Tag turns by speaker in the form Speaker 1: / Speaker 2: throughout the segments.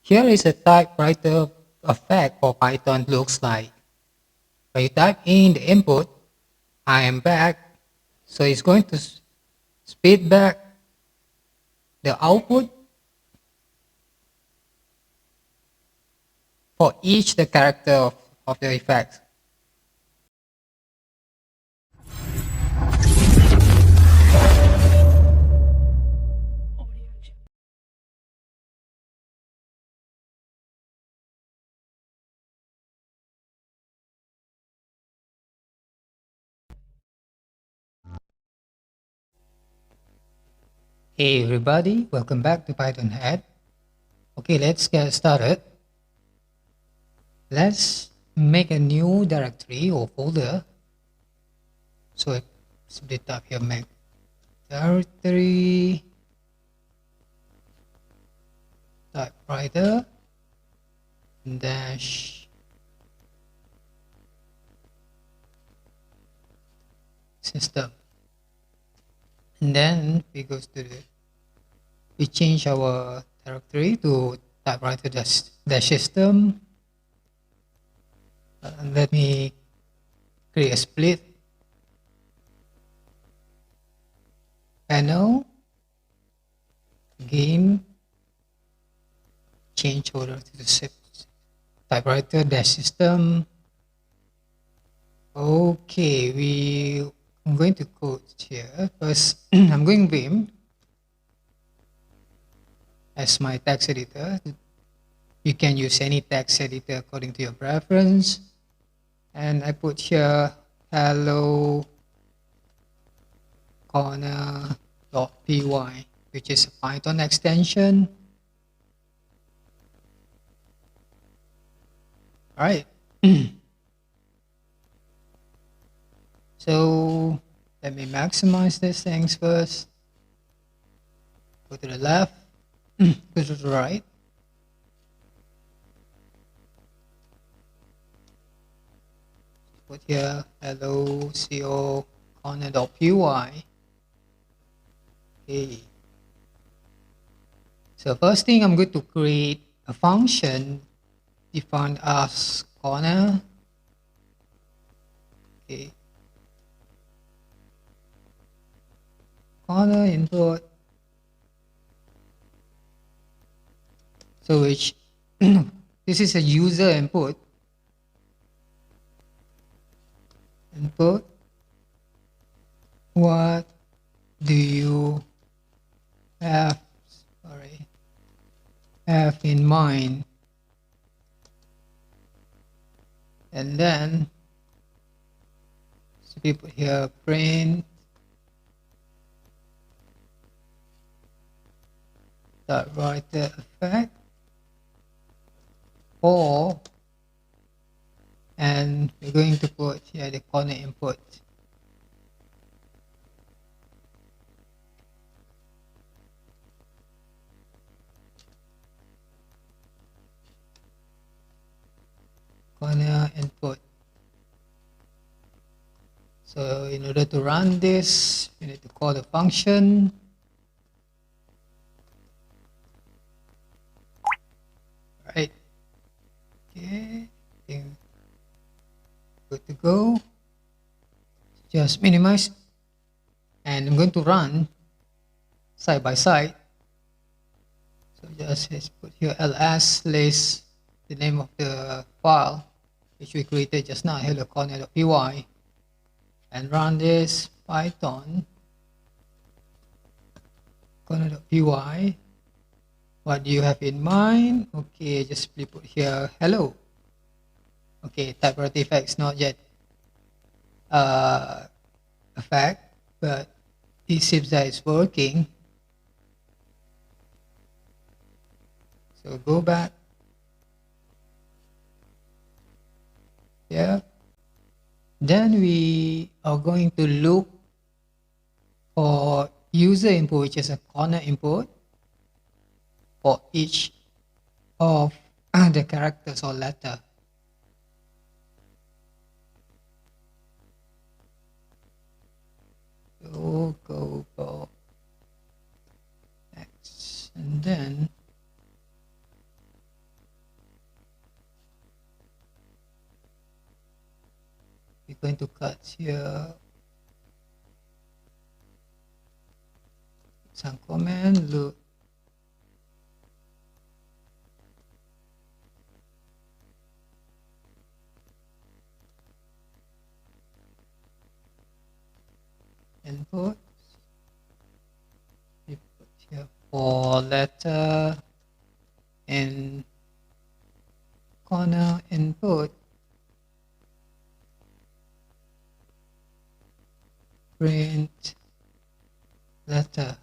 Speaker 1: Here is a typewriter effect for Python looks like. When you type in the input, I am back. So it's going to speed back the output for each the character of the effect. Hey everybody, welcome back to Python Head. Okay, let's get started. Let's make a new directory or folder. So I simply type here make directory typewriter dash system. And then we change our directory to typewriter dash system. Let me create a split panel game change order to the typewriter dash system. Okay, I'm going to code here first. I'm going Vim as my text editor. You can use any text editor according to your preference. And I put here hello corner.py, which is a Python extension. All right. So let me maximize these things first. Go to the left, go to the right. Put here hello co corner.py. Okay. So first thing, I'm going to create a function defined as corner. Okay. Corner input. So which this is a user input. Input. What do you have in mind? And then so we put here print typewriter effect or, and we're going to put here the corner input. Corner input. So in order to run this, we need to call the function. Right. Okay. Good to go. Just minimize. And I'm going to run side by side. So just let's put here ls list the name of the file which we created just now, hello corner.py, and run this Python corner.py. What do you have in mind? Okay, just simply put here hello. Okay, typewriter effect is not yet effect, but it seems that it's working. So go back. Yeah. Then we are going to look for user input, which is a corner input for each of the characters or letter. So go for X, and then going to cut here some comment, look input. We put here for letter in corner input, print letter.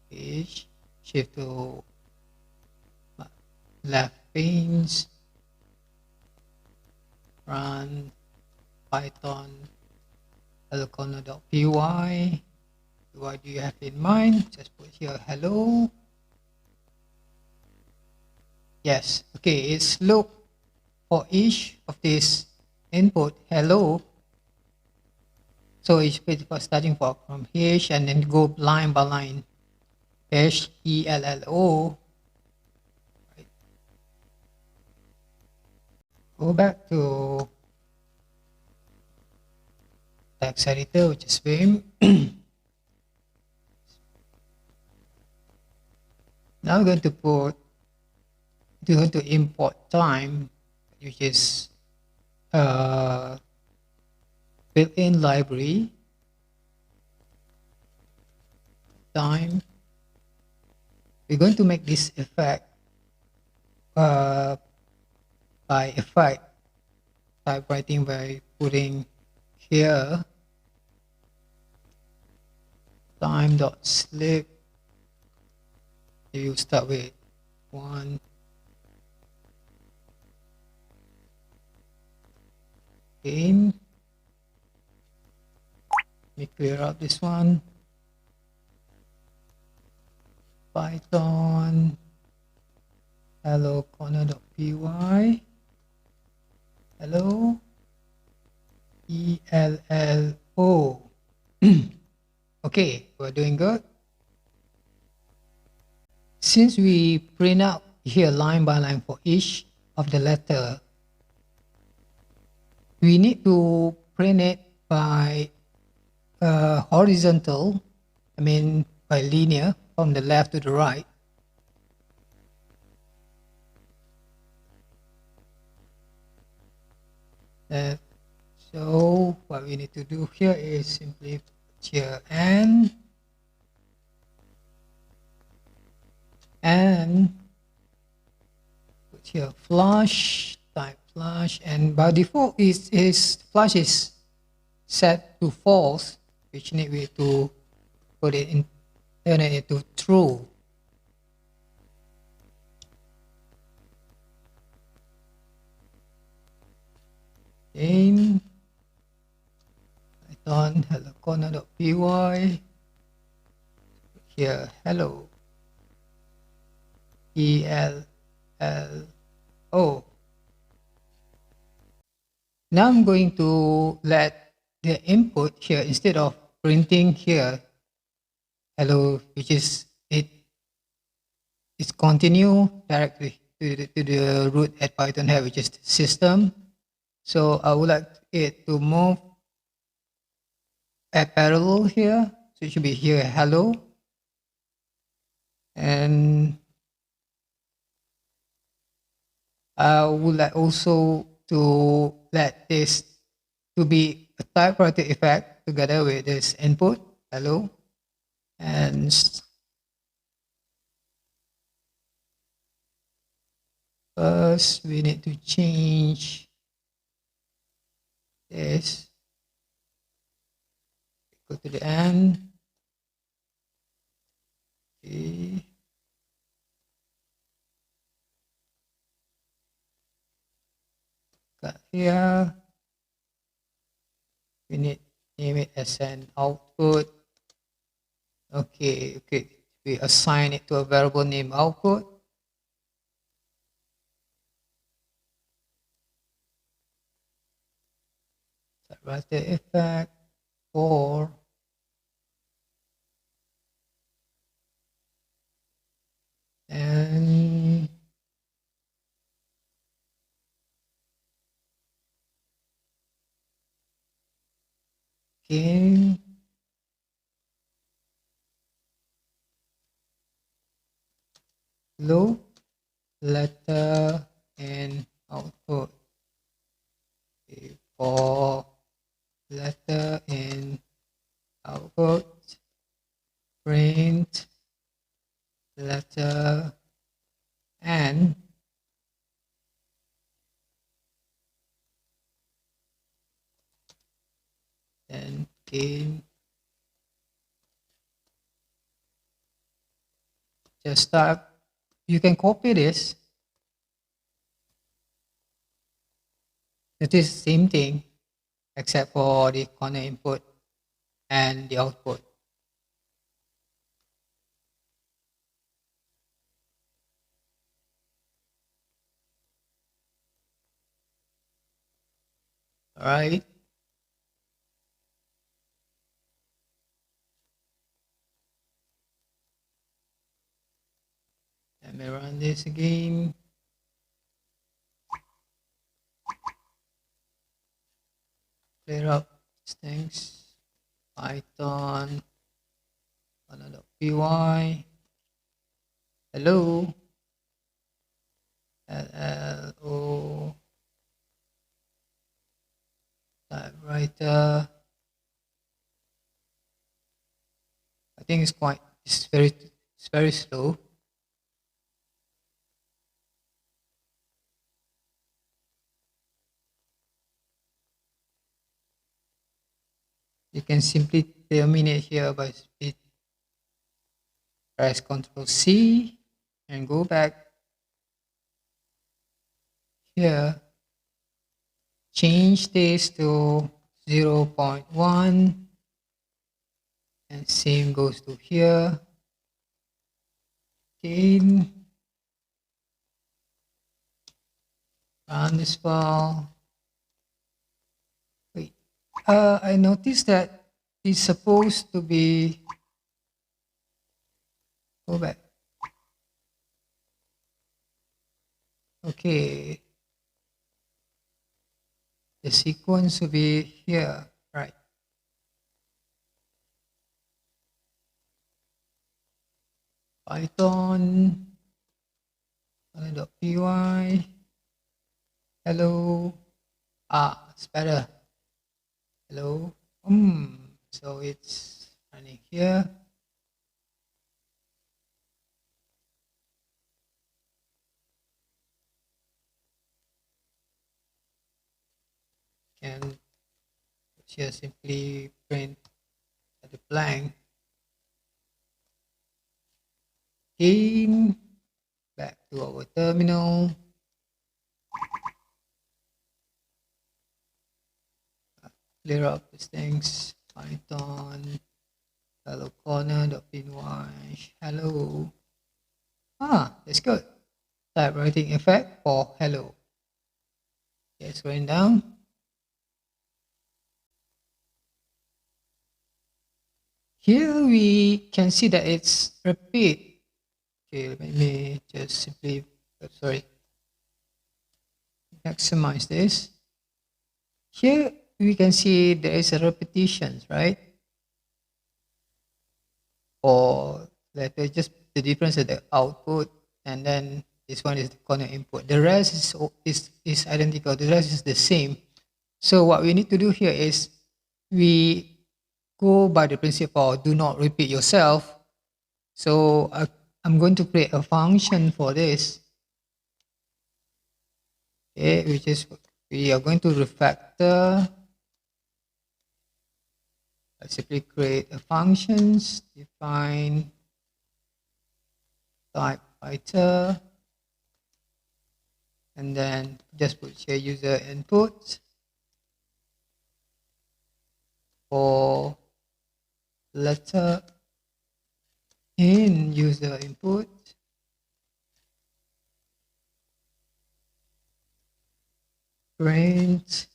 Speaker 1: Page, shift to left panes, run Python hello.py. What do you have in mind? Just put here hello. Yes, okay, it's look for each of this input hello. So it's starting from H and then go line by line. HELLO. Right. Go back to text editor, which is Vim. Now we're going to import time, which is built-in library time. We're going to make this effect by effect typewriting by putting here time.slip. You start with 1. Again, let me clear up this one. Python hello corner.py hello ELLO. Okay, we're doing good. Since we print out here line by line for each of the letter, we need to print it by horizontal, by linear, from the left to the right. So what we need to do here is simply put here and put here flush, type flush, and by default is flush is set to false, which need we to put it in, turn it into true. In Python hello corner.py here hello ELLO. Now I'm going to let the input here, instead of printing here hello, which is it's continue directly to the root at Python here, which is the system. So I would like it to move a parallel here. So it should be here hello. And I would like also to let this to be a typewriter effect together with this input hello. And first we need to change this. Go to the end. Okay. Got here. We need to name it as an output. Okay. We assign it to a variable named output. Typewriter effect for again. Low letter in output. Okay, for letter in output, print letter and then again just start. You can copy this. It is the same thing except for the corner input and the output. All right. Let me run this again. Clear up these things. Python, .py. Hello. LLO. Typewriter. I think it's very slow. You can simply terminate here by speed. Press Ctrl C and go back here. Change this to 0.1 and same goes to here. Again, run this file. Wait, I noticed that it's supposed to be, go back. Okay, the sequence will be here, right? Python, .py, hello, it's better, hello, so it's running here. And here simply print the blank. Again, back to our terminal. Clear up these things. Python, hello corner.py, hello. That's good. Typewriting effect for hello. Okay, scrolling down. Here we can see that it's repeat. Okay, let me just simply, maximize this. Here we can see there is a repetition, right? Or letter, just the difference of the output, and then this one is the corner input. The rest is identical. The rest is the same. So what we need to do here is we go by the principle do not repeat yourself. So I'm going to create a function for this. Okay, we are going to refactor. I simply create a functions, define typewriter, and then just put here user input for letter in user input, print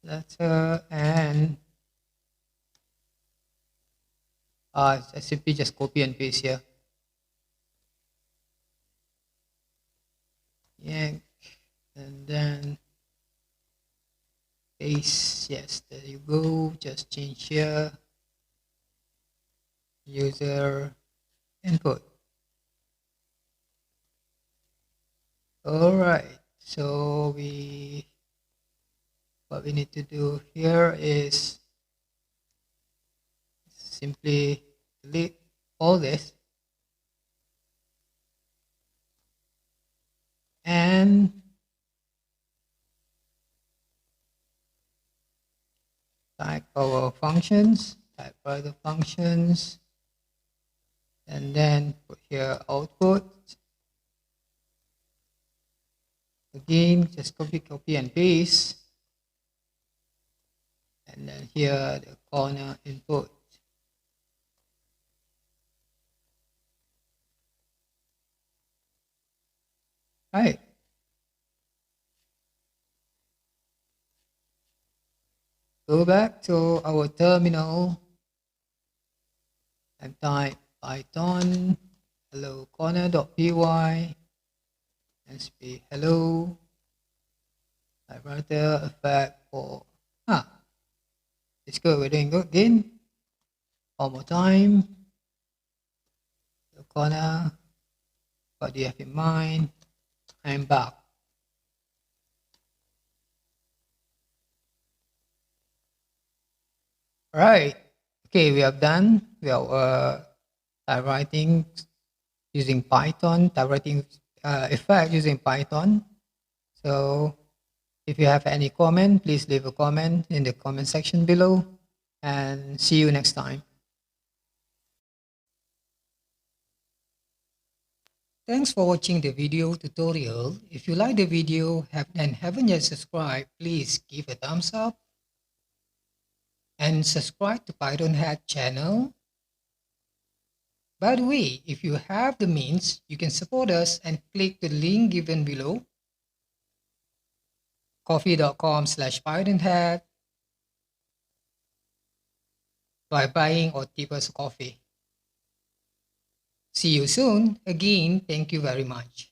Speaker 1: letter, and I simply just copy and paste here. yank, and then paste. Yes, there you go. Just change here, user input. All right, so what we need to do here is simply delete all this and type our functions, typewriter functions, and then put here output. Again, just copy and paste, and then here the corner input. Right. Go back to our terminal and type Python hello corner.py and say hello typewriter effect for it's good. We're doing good again. One more time. The corner. What do you have in mind? I'm back. All right. Okay, we have done. We are typewriting using Python, typewriting effect using Python. So if you have any comment, please leave a comment in the comment section below, and see you next time. Thanks for watching the video tutorial. If you like the video and haven't yet subscribed, please give a thumbs up and subscribe to Python Hack channel. By the way, if you have the means, you can support us and click the link given below, coffee.com/pythonhack, by buying or tip us coffee. See you soon. Again, thank you very much.